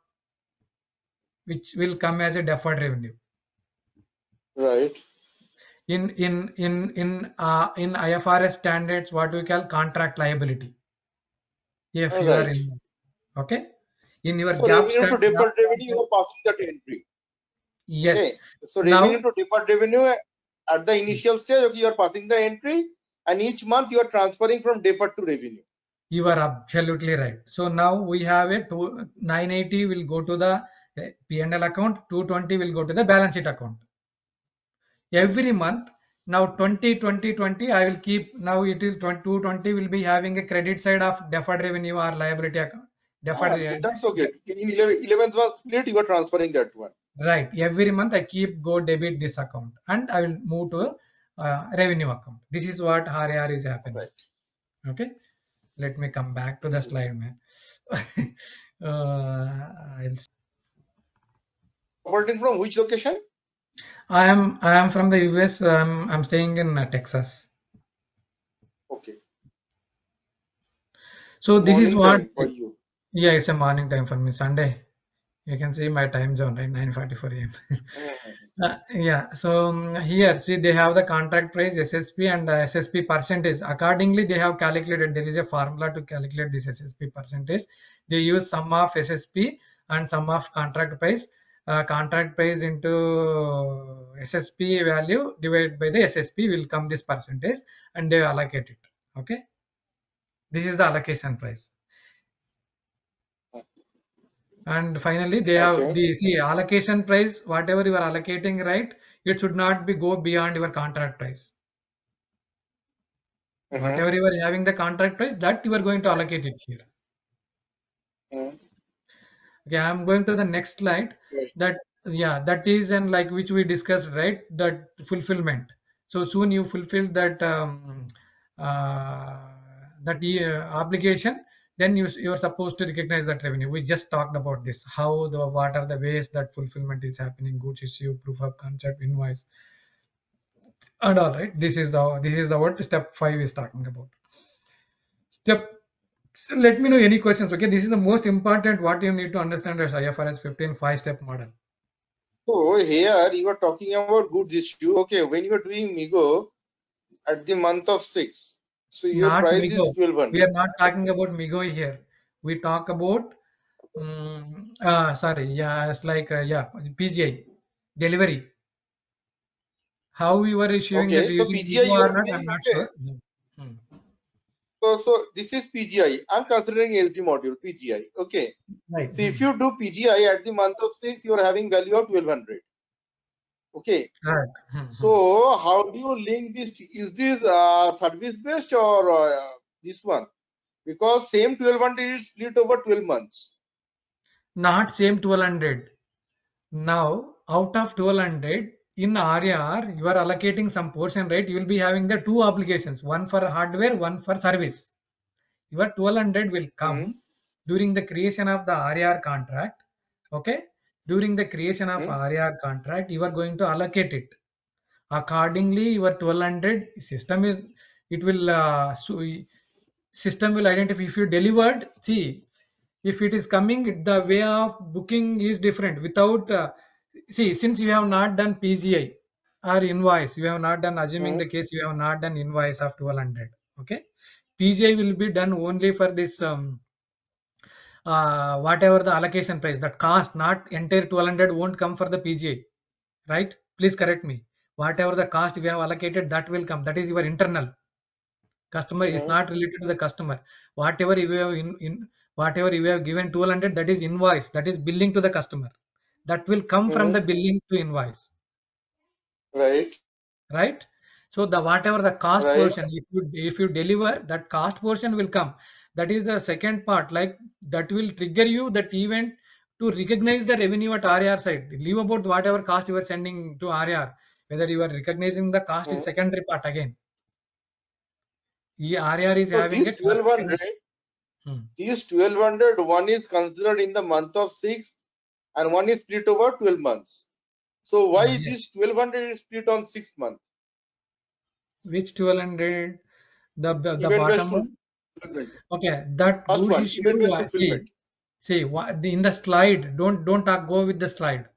which will come as a deferred revenue. Right. In IFRS standards, what we call contract liability. If All you are right. in, okay, in your So gap revenue to gap deferred revenue, you are passing that entry. yes. Okay. So revenue Now to deferred revenue at the initial stage, okay, you are passing the entry, and each month you are transferring from deferred to revenue. You are absolutely right. So now we have a 980 will go to the P&L account, 220 will go to the balance sheet account every month. Now 20 I will keep, now it is 220 will be having a credit side of deferred revenue or liability account. Deferred, That's okay. In 11th month split, you are transferring that one. right. Every month I keep go debit this account and I will move to revenue account. This is what RAR is happening. Right. Okay. Let me come back to the slide, man. I'll Operating from which location? I am from the US. I'm staying in Texas. Okay. So this is Morning what, time for you. yeah, it's a morning time for me. Sunday. You can see my time zone, right? 9:44 a.m. Mhm. Yeah. So here, see, they have the contract price, SSP, and SSP percentage. Accordingly, they have calculated. There is a formula to calculate this SSP percentage. They use sum of SSP and sum of contract price. Contract price into SSP value divided by the SSP will come this percentage, and they allocate it. Okay. This is the allocation price. And finally, they have Okay. the, see, allocation price, whatever you are allocating, right? It should not be go beyond your contract price. Mm-hmm. Whatever you are having the contract price, that you are going to allocate it here. Mm-hmm. Okay, I'm going to the next slide. Right. That, yeah, that is, and like which we discussed, right? That fulfillment. So soon you fulfill that uh, obligation, then you're supposed to recognize that revenue. We just talked about this. How the, what are the ways that fulfillment is happening? Goods issue, proof of concept, invoice, and all right. This is the what step 5 is talking about. Step, so let me know any questions. Okay, this is the most important what you need to understand as IFRS 15 5-step model. So here you are talking about goods issue. Okay, when you are doing Migo at the month of 6, so your Not price is Migo. We 1200. are not talking about Migo here. We talk about sorry, yeah, it's like yeah, PGI delivery. How we were issuing that Okay, so using PGI Migo you or are not, I'm doing. not Okay, sure. No. Hmm. so this is PGI. I'm considering SD module PGI. Okay, Right. so if you do PGI at the month of 6, you are having value of 1200. Okay, Right. so how do you link this? Is this service based or this one? Because same 1200 is split over 12 months. Not same 1200. Now, out of 1200 in RAR, you are allocating some portion, right? You will be having the two obligations, one for hardware, one for service. Your 1200 will Hmm. come during the creation of the RAR contract. Okay. During the creation of Hmm. RAR contract, you are going to allocate it. Accordingly, your 1200 system is, it will, system will identify if you delivered. See, if it is coming, the way of booking is different. Without, see, since you have not done PGI or invoice, you have not done, assuming Hmm. the case, you have not done invoice of 1200. Okay. PGI will be done only for this whatever the allocation price, that cost, not entire 1200 won't come for the PGI, right? Please correct me. Whatever the cost we have allocated, that will come. That is your internal. Customer is Hmm. not related to the customer. Whatever you have whatever you have given 1200, that is invoice, that is billing to the customer. That will come from Hmm. the billing to invoice, Right. right? So the whatever the cost Right. portion, if you deliver, that cost portion will come. That is the second part, like that will trigger you that event to recognize the revenue at RAR side. Leave about whatever cost you are sending to RAR, whether you are recognizing the cost is Hmm. secondary part again. RAR is So having a this cost 1200, recognition. Hmm. these 1200, one is considered in the month of 6 and one is split over 12 months. So why Yes. this 1200 is split on 6 month? Which 1200? The Event based bottom one. fulfillment. Okay, that First goods one, event issue. based See, fulfillment. what in the slide. Don't talk. Go with the slide.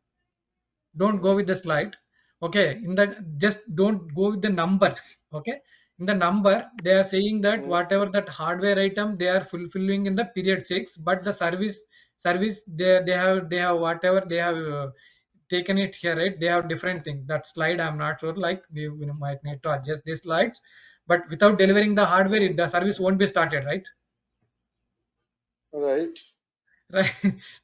Don't go Hmm. with the slide. Okay, in the, just don't go with the numbers. Okay, in the number they are saying that Hmm. whatever that hardware item they are fulfilling in the period 6, but the service they have whatever they have taken it here, right? They have different thing. That slide I'm not sure, like we might need to adjust these slides. But without delivering the hardware, Hmm. the service won't be started, right? Right. right?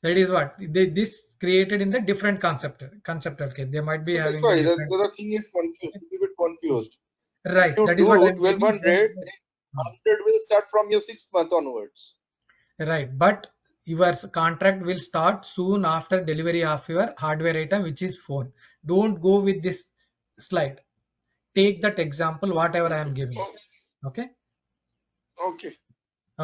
That is what this created in the different conceptual case. They might be So that's having the why different. the thing is confused, Okay. a little bit confused. If Right, you that is what do I'm giving. 1200, then Hmm. 100 will start from your 6 month onwards. Right, but your contract will start soon after delivery of your hardware item, which is phone. Don't go with this slide. Take that example, whatever I am Okay. giving. Oh, Okay, okay.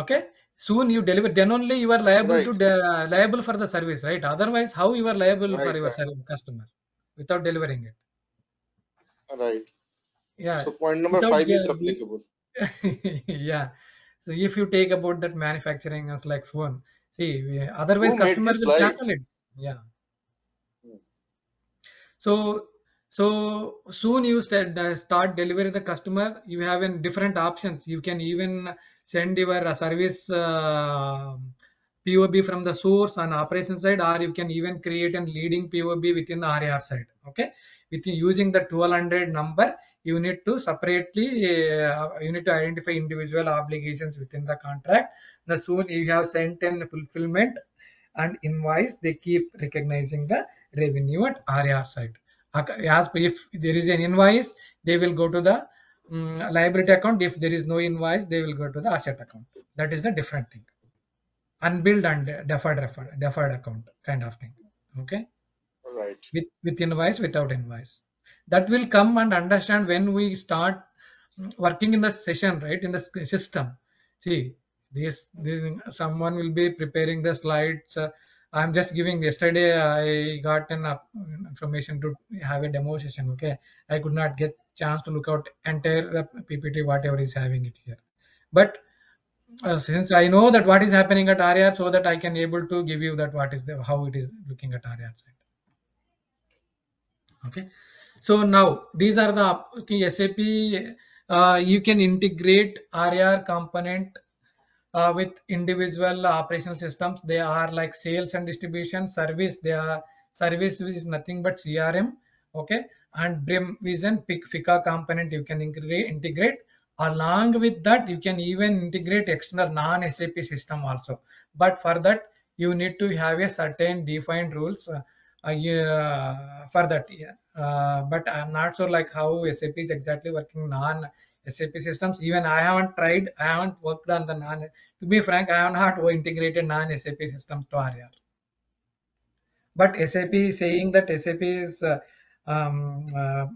okay. Soon you deliver, then only you are liable to Right. liable for the service, right? Otherwise, how you are liable for Right. your Right. customer without delivering it? Right. Yeah, So point number without five is applicable. yeah. So if you take about that manufacturing as like phone, see, otherwise Who made customer this will slide? cancel it. Yeah. Hmm. So soon you start delivering the customer. You have in different options. You can even send your service POB from the source and operation side, or you can even create a leading POB within the RAR side. Okay, within using the 1200 number, you need to separately you need to identify individual obligations within the contract. The soon you have sent in fulfillment and invoice, they keep recognizing the revenue at RAR side. As if there is an invoice, they will go to the liability account. If there is no invoice, they will go to the asset account. That is the different thing. Unbilled and deferred account kind of thing. Okay, Right. with invoice, without invoice. That will come and understand when we start working in the session, right? In the system. See, this someone will be preparing the slides. I'm just giving. Yesterday, I got an information to have a demo session. Okay, I could not get chance to look out entire PPT, whatever is having it here. But since I know that what is happening at RAR, so that I can able to give you that what is the how it is looking at RAR side. Okay, so now these are the okay, SAP. You can integrate RAR component with individual operational systems. They are like sales and distribution, service. They are service which is nothing but CRM. Okay, and BRIM vision FICA component you can integrate. Along with that, you can even integrate external non-SAP system also. But for that, you need to have a certain defined rules yeah, for that. Yeah. But I'm not sure like how SAP is exactly working non SAP systems. Even I haven't tried. I haven't worked on the non. To be frank, I have not integrated non-SAP systems to RAR. But SAP is saying that SAP is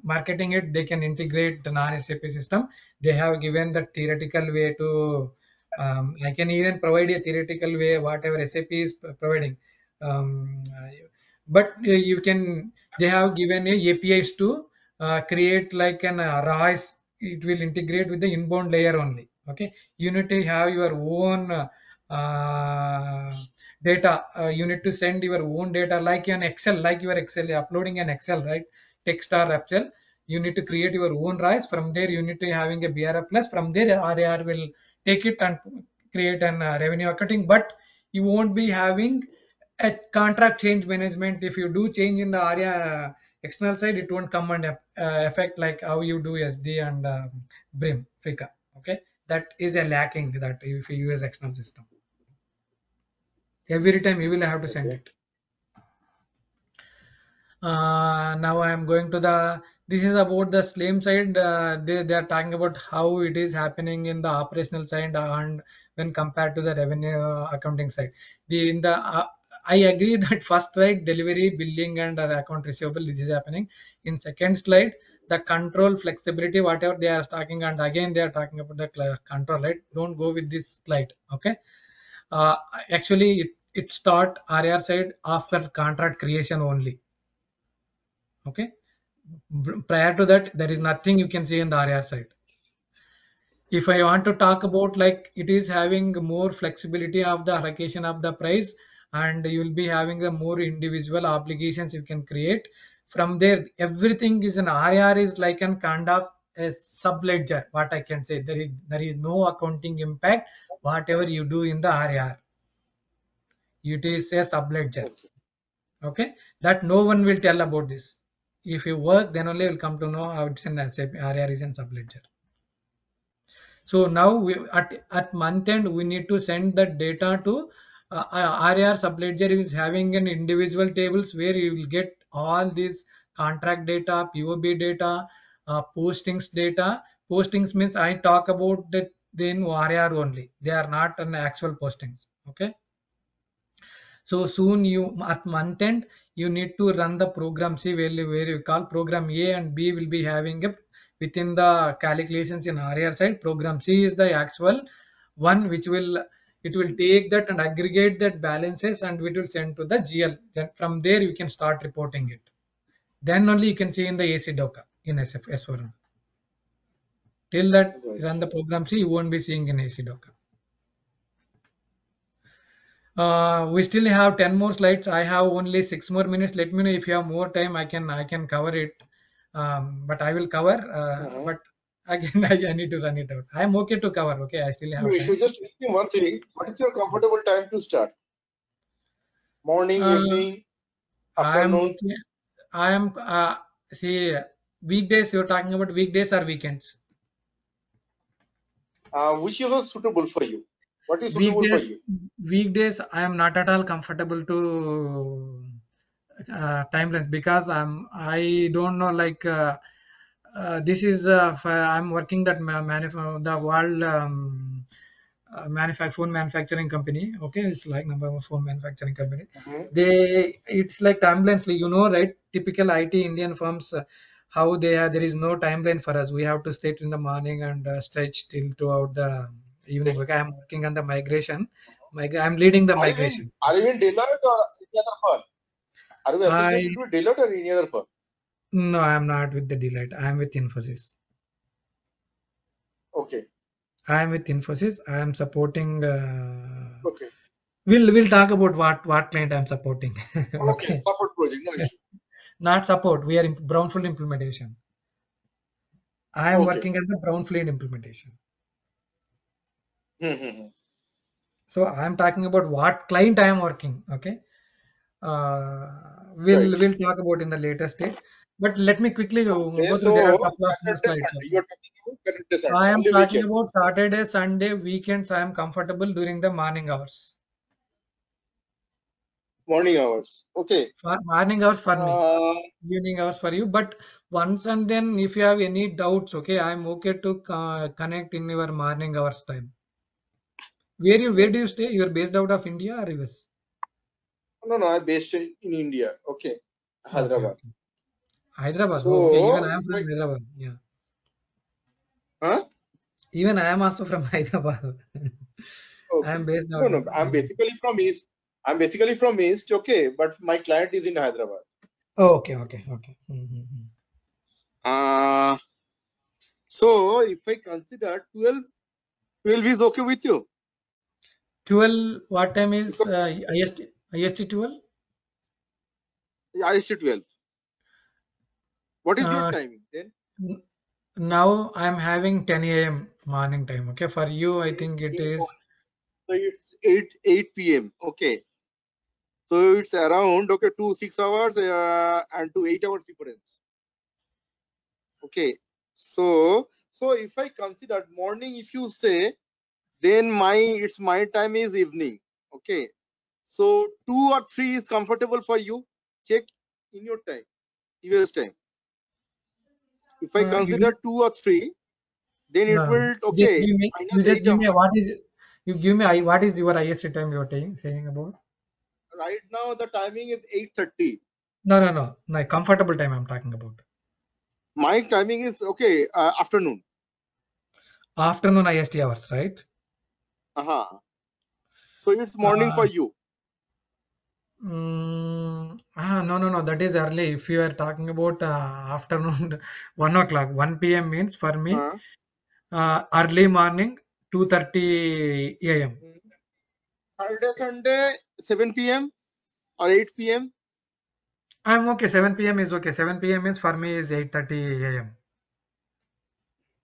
marketing it. They can integrate the non-SAP system. They have given the theoretical way to. I can even provide a theoretical way whatever SAP is providing. Um, uh, but you can. They have given a APIs to create like an RAS. It will integrate with the inbound layer only. Okay, you need to have your own. Data, you need to send your own data like an Excel, like your Excel uploading an Excel, right? Text or Excel, you need to create your own rise. From there you need to having a BRF plus. From there RAR will take it and create an revenue accounting. But you won't be having a contract change management. If you do change in the area external side, it won't come and affect like how you do SD and BRIM FICA. Okay, that is a lacking that if you use external system. Every time you will have to send Okay. it. Now I am going to the. This is about the slim side. They are talking about how it is happening in the operational side and when compared to the revenue accounting side. The in the I agree that first slide delivery, billing, and account receivable, this is happening. In second slide, the control flexibility, whatever they are talking, and again they are talking about the control. Right? Don't go with this slide. Okay. Uh, Actually, it start RAR side after contract creation only. Okay. Prior to that, there is nothing you can see in the RAR side. If I want to talk about like it is having more flexibility of the allocation of the price, and you will be having the more individual obligations you can create. From there, everything is an RAR is like an kind of a sub ledger. What I can say, there is no accounting impact. Whatever you do in the RAR, it is a sub ledger. Okay. Okay, that no one will tell about this. If you work, then only will come to know how it's in SAP RAR is in subledger. So now at month end we need to send that data to RAR subledger is having an individual tables where you will get all these contract data, POB data, postings data. Postings means I talk about that then RAR only. They are not an actual postings. Okay. So soon you at month end you need to run the program C where you call program A and B will be having a within the calculations in RAR side. Program C is the actual one which will it will take that and aggregate that balances and it will send to the GL. Then from there you can start reporting it. Then only you can see in the AC docker in SF S4. Till that Right. run the program C you won't be seeing in AC docker. We still have 10 more slides. I have only 6 more minutes. Let me know if you have more time. I can cover it. But I will cover. Uh-huh. But again, I need to run it out. I am okay to cover. Okay, I still No have issue. time. Just tell me one thing. What is your comfortable time to start? Morning, Uh, evening, I am afternoon? okay. I am see weekdays. You're talking about weekdays or weekends? Which is suitable for you? What is suitable for Weekdays. you? Weekdays. I am not at all comfortable to timelines because I don't know like. This is I'm working that the world phone manufacturing company. Okay, it's like number one phone manufacturing company. Mhm. It's like timelines, like, right? Typical IT Indian firms, how they are. There is no timeline for us. We have to stay in the morning and stretch till throughout the evening. Okay. Okay, I'm working on the migration. I'm leading the migration. Are you in Deloitte or any other firm? Are you I associated with Deloitte or any other firm? No, I'm not with the Delight. I'm with Infosys. Okay. I am with Infosys. I am supporting. Okay. We'll talk about what client I'm supporting. Okay. Okay, Support project, no issue. not support. We are in brownfield implementation. I am Okay. working at the brownfield implementation. Mm-hmm. So I am talking about what client I am working. Okay, uh, Right. we'll talk about in the later stage. But let me quickly Okay. go through. There are a So couple of more Saturday, slides. Sunday. You Okay, are talking about Saturday, Sunday. I am Only talking weekend. about Saturday, Sunday, weekends. I am comfortable during the morning hours. Morning hours. Okay. Morning hours for me, Uh, evening hours for you. But once and then, if you have any doubts, okay, I'm okay to connect in your morning hours time. Where do you stay? You're based out of India or US? no, no. I'm based in India. Okay. Okay, Hyderabad. okay. Hyderabad. Oh, okay. Even So I am if from I, Hyderabad. Yeah. huh? Even I am also from Hyderabad. I am Okay. based No, out no. of I'm Hyderabad. basically from East. I'm basically from East. Okay, but my client is in Hyderabad. Oh, okay, okay, okay. Mm-hmm. Uh, so if I consider 12 is okay with you 12, what time is because IST 12? I used to 12. What is your Uh, timing then? n- Now I'm having 10 a.m. morning time. Okay, for you, I 8 think it a.m. is. morning. So it's 8 p.m. Okay. So it's around okay 2 6 hours and to 8 hours difference. Okay. So if I consider morning, if you say then my time is evening. Okay. So 2 or 3 is comfortable for you. Check in your time, US time. If I You consider give 2 or 3, then no, it no. will Just okay give me. You minus just eight give me hours. what is. You give me what is your IST time you're saying about? Right now the timing is 8:30. No, no, no. My comfortable time I'm talking about. My timing is okay afternoon. Afternoon IST hours, right? Uh-huh. So it's morning Uh, for you. no, no, no. That is early. If you are talking about afternoon, 1 o'clock, 1 p.m. means for me Uh, early morning, 2:30 a.m. mm. Saturday, Sunday, 7 p.m. or 8 p.m. I'm okay. 7 p.m. is okay. 7 p.m. means for me is 8:30 a.m.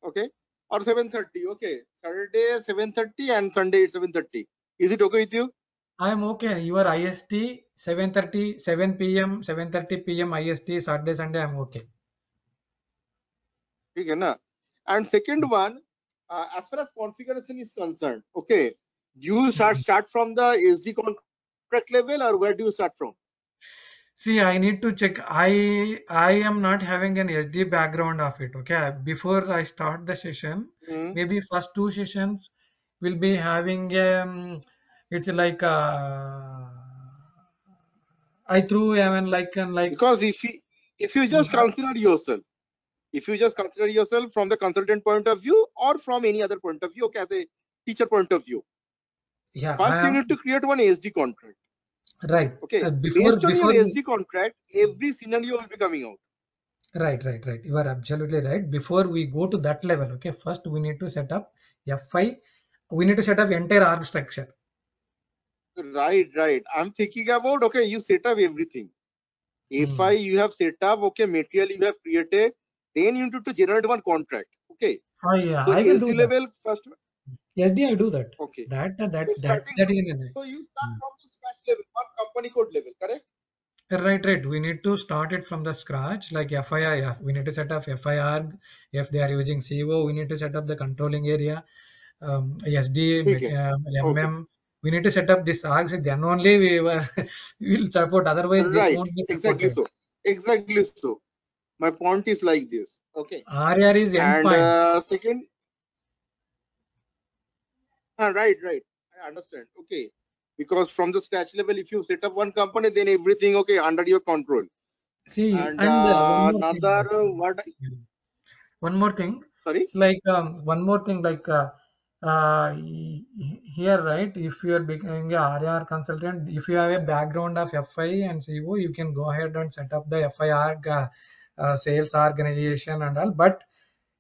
Okay. Or 7:30. Okay. Saturday 7:30 and Sunday 7:30. Is it okay with you? I'm okay. Your IST 7:30, 7 p.m., 7:30 p.m. IST Saturday, Sunday. I'm okay. Okay, na? And second one, as far as configuration is concerned, okay, Do you start from the SD contract level, or where do you start from? See, I need to check. I am not having an SD background of it. Okay, before I start the session, Hmm. maybe first two sessions will be having it's like I threw even like Because if you just consider yourself, if you just consider yourself from the consultant point of view or from any other point of view, okay, as a teacher point of view, yeah, I first you am need to create one SD contract. right. Okay, Before based on your before SD contract, every scenario will be coming out. right. You are absolutely right. Before we go to that level, okay, first we need to set up FI. We need to set up entire org structure. Right. I'm thinking about, okay, you set up everything. If Hmm. you have set up, okay, material you have created, then you need to generate one contract. Okay, Yeah, so I will do SD that. level first. SD, I do that. Okay, That so that that starting that from, is an so you start mm. from the scratch level, one company code level, correct? Right. We need to start it from the scratch, like FIR. We need to set up FIR. If they are using CO, we need to set up the controlling area. SD, Okay, okay, MM. We need to set up this args. Then only we will support. Otherwise, this right, won't be exactly supported. so, exactly so. My point is like this. Okay, RAR is and endpoint. second, right, I understand. Okay, because from the scratch level, if you set up one company, then everything okay under your control. See, And and one more thing. another Also. what? One more thing. Sorry. It's like one more thing like here, right? If you are becoming a RAR consultant, if you have a background of FI and CO, you can go ahead and set up the FIR sales organization and all. But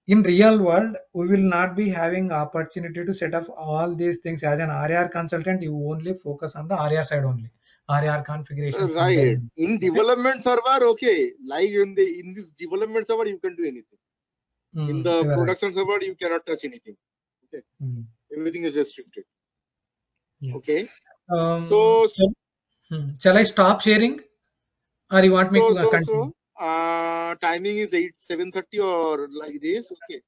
in real world, we will not be having opportunity to set up all these things as an RAR consultant. You only focus on the RAR side only. RAR configuration from the Right. end. In Okay. development server, okay. Like in this development server, you can do anything. In the You are right. production server, you cannot touch anything. Okay. Mm, Everything is restricted. yeah. Okay. So So, shall I stop sharing? Or you want me so to so continue? so timing is 7:30 or like this. Okay.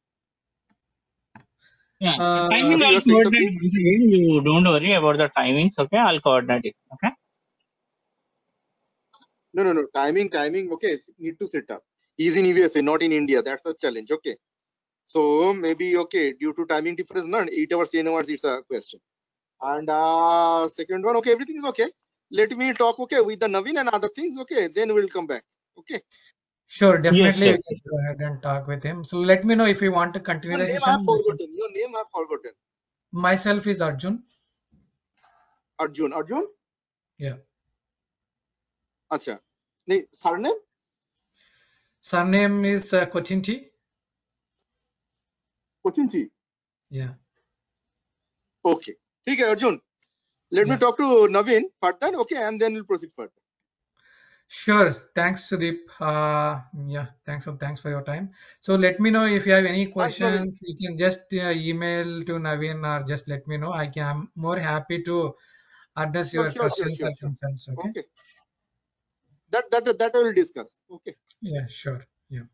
Yeah, Uh, timing Naveen, you I'll are saying coordinate something? once again. You don't worry about the timings. Okay, I'll coordinate it. Okay. No. Timing. Okay. Need to set up. He's in USA, not in India. That's a challenge. Okay. So maybe okay, due to timing difference, none 8 hours, 10 hours, it's a question. And second one, okay, everything is okay. Let me talk, okay, with the Naveen and other things, okay. Then we'll come back, okay. sure, Yes, definitely we yes, can yes. go ahead and talk with him. So let me know if you want to continue Your the name I have session. forgotten. Your name I have forgotten. Myself is Arjun. Arjun. Arjun. Yeah. Acha. Surname? Surname is Kochinchi. Kochinchi. Yeah. Okay. Okay, Arjun. Let me Yeah. talk to Naveen further, okay, and then we'll proceed further. Sure. Thanks, Sudeep. Yeah. Thanks for your time. So let me know if you have any Thanks, Naveen. questions. You can just email to Naveen or just let me know. I'm more happy to address Sure, your sure, sure, questions sure, or sure. concerns. Okay. Okay. That I will discuss. Okay. Yeah. Sure. Yeah.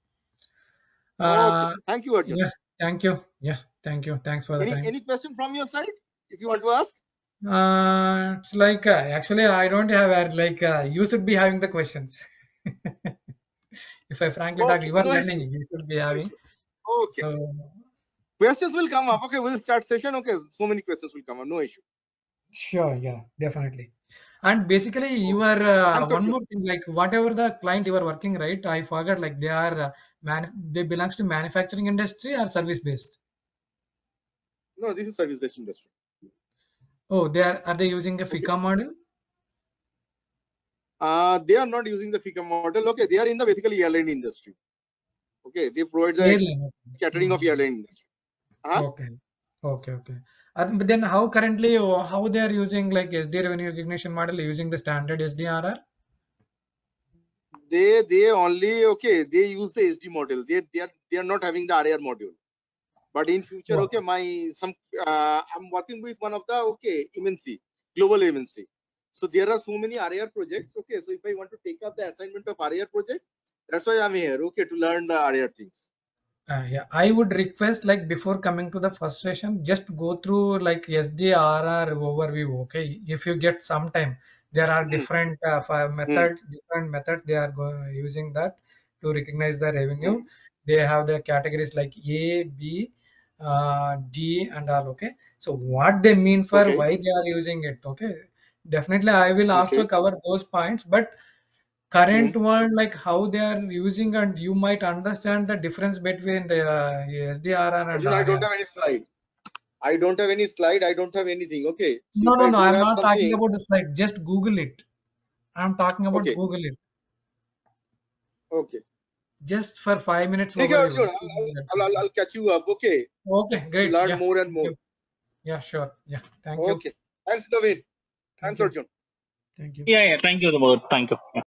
Okay. Uh, Thank you, Arjun. yeah. Thank you. Yeah. Thank you. Thanks for the time. Any question from your side? If you want to ask? It's like actually I don't have you should be having the questions. If I frankly talk, Okay, you are no learning, issue. you should be No having. issue. Okay. So Questions will come up. Okay, we'll start session. Okay, so many questions will come up. No issue. sure, yeah, definitely. And basically, you Okay. are Thanks, one Arjun. more thing, like whatever the client you are working, right? I forgot, like they are they belongs to manufacturing industry or service based. No, this is service based industry. Oh, are they using a Okay. FICA model? They are not using the FICA model. Okay, they are in the basically airline industry. Okay, they provide the Airline. Okay. catering of Mhm. airline industry. Uh-huh. Okay. Okay. But then how currently how they are using like SD revenue recognition model using the standard SDRR? They only okay. They use the SD model. They are not having the RAR module. But in future, Wow. okay, I'm working with one of the okay MNC, global MNC. So there are so many RAR projects. Okay, so if I want to take up the assignment of RAR projects, that's why I'm here. Okay, to learn the RAR things. Yeah, I would request like before coming to the first session, just go through like SDRR overview. Okay, if you get some time, there are Hmm. different Hmm. different methods they are using that to recognize the revenue. Hmm. They have their categories like A, B, D, and all. Okay, so what they mean for Okay. why they are using it. Okay, definitely I will also Okay. cover those points, but Hmm. current one like how they are using and you might understand the difference between the SDRR and Arjun, I don't RAR. have any slide. I don't have any slide. I don't have anything. Okay. So No, if no, I no, do I'm have not talking something, about the slide, just Google it. I'm talking about okay. Google it, Okay. just for 5 minutes Okay, overview. Arjun, I'll catch you up. Okay. Okay, To great, learn yeah, more and thank more. you. Yeah, sure, yeah, thank you. Okay. Thanks, Naveen. Thank Thanks, you. Arjun. Thank you. Yeah, yeah. Thank you both. Thank you. Yeah.